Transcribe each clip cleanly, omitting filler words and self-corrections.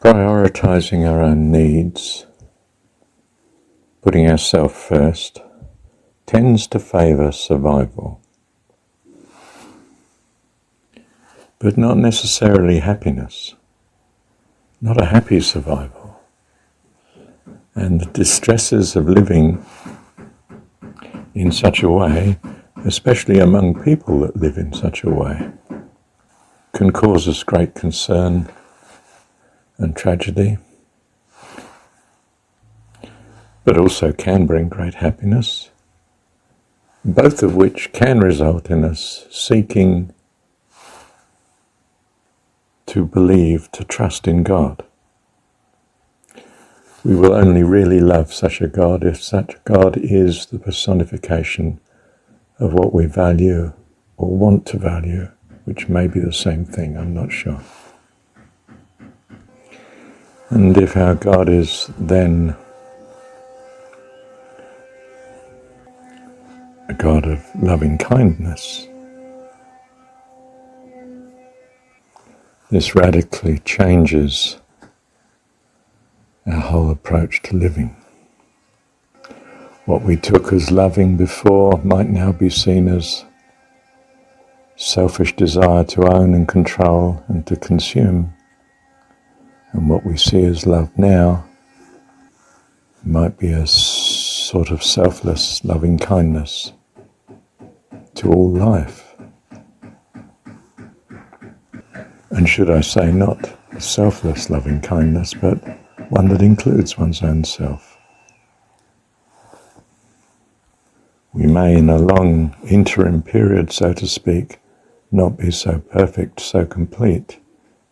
Prioritizing our own needs, putting ourselves first, tends to favour survival, but not necessarily happiness, not a happy survival. And the distresses of living in such a way, especially among people that live in such a way, can cause us great concern and tragedy, but also can bring great happiness, both of which can result in us seeking to believe, to trust in God. We will only really love such a God if such a God is the personification of what we value or want to value, which may be the same thing, I'm not sure. And if our God is then a God of loving kindness, this radically changes our whole approach to living. What we took as loving before might now be seen as selfish desire to own and control and to consume. And what we see as love now might be a sort of selfless loving kindness to all life. And should I say, not a selfless loving kindness, but one that includes one's own self. We may, in a long interim period, so to speak, not be so perfect, so complete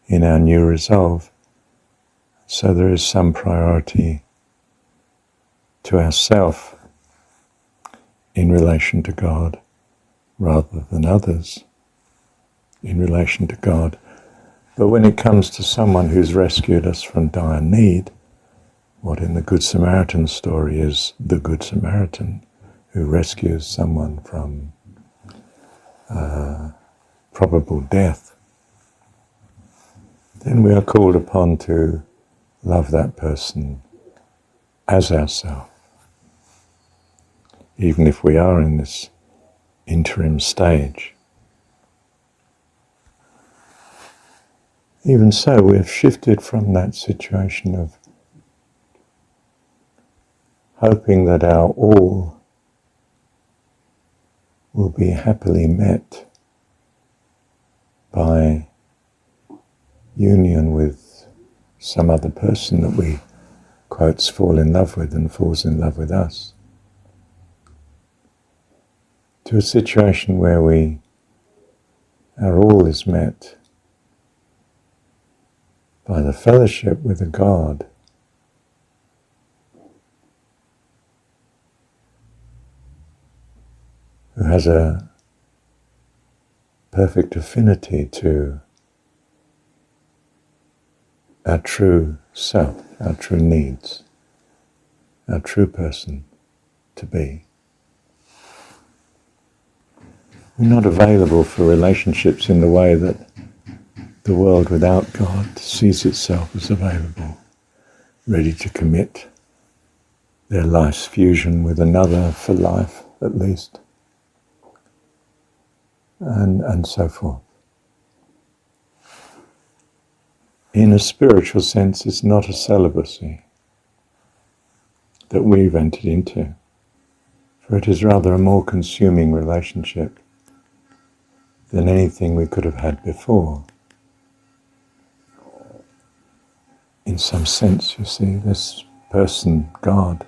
in our new resolve. So there is some priority to ourself in relation to God rather than others in relation to God. But when it comes to someone who's rescued us from dire need, what in the Good Samaritan story is the Good Samaritan who rescues someone from probable death, then we are called upon to love that person as ourselves, even if we are in this interim stage. Even so, we have shifted from that situation of hoping that our all will be happily met by union with some other person that we, quotes, fall in love with and falls in love with us, to a situation where our all is met by the fellowship with a God who has a perfect affinity to our true self, our true needs, our true person to be. We're not available for relationships in the way that the world without God sees itself as available, ready to commit their life's fusion with another for life, at least, and so forth. In a spiritual sense, it's not a celibacy that we've entered into, for it is rather a more consuming relationship than anything we could have had before. In some sense, you see, this person, God,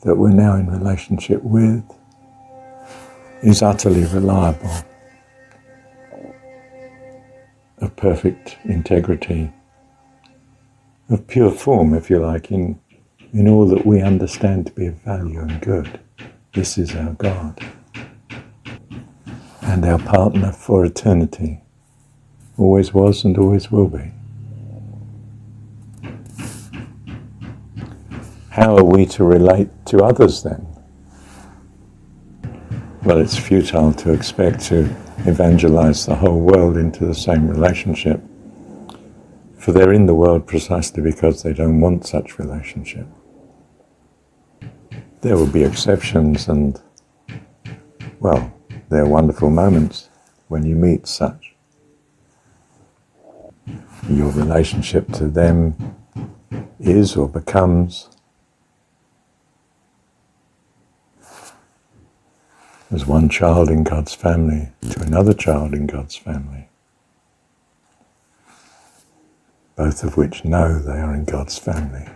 that we're now in relationship with is utterly reliable, of perfect integrity, of pure form, if you like, in all that we understand to be of value and good. This is our God and our partner for eternity, always was and always will be. How are we to relate to others then? Well, it's futile to expect to evangelize the whole world into the same relationship. For they're in the world precisely because they don't want such relationship. There will be exceptions and, well, there are wonderful moments when you meet such. Your relationship to them is or becomes as one child in God's family to another child in God's family, both of which know they are in God's family.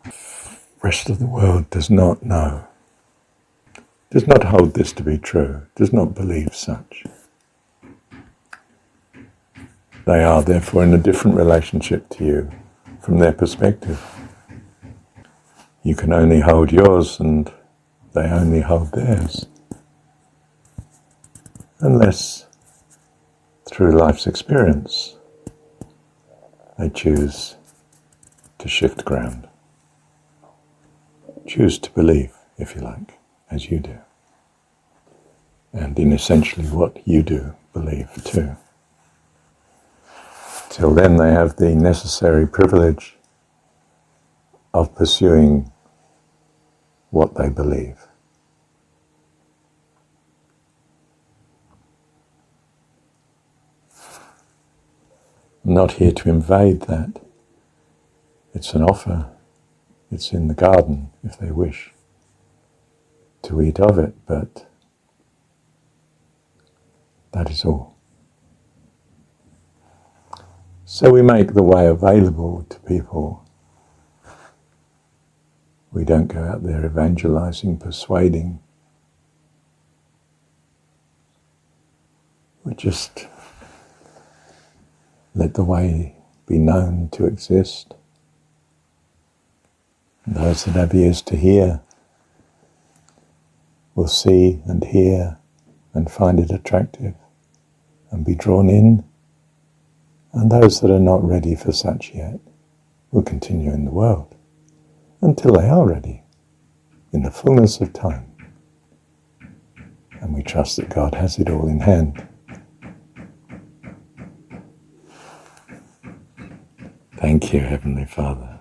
The rest of the world does not know, does not hold this to be true, does not believe such. They are therefore in a different relationship to you from their perspective. You can only hold yours and they only hold theirs. Unless, through life's experience, they choose to shift ground. Choose to believe, if you like, as you do. And in essentially what you do believe too. Till then they have the necessary privilege of pursuing what they believe. I'm not here to invade that. It's an offer. It's in the garden, if they wish to eat of it, but that is all. So we make the way available to people. We don't go out there evangelizing, persuading. We just let the way be known to exist. And those that have ears to hear will see and hear and find it attractive and be drawn in. And those that are not ready for such yet will continue in the world until they are ready in the fullness of time. And we trust that God has it all in hand. Thank you, Heavenly Father.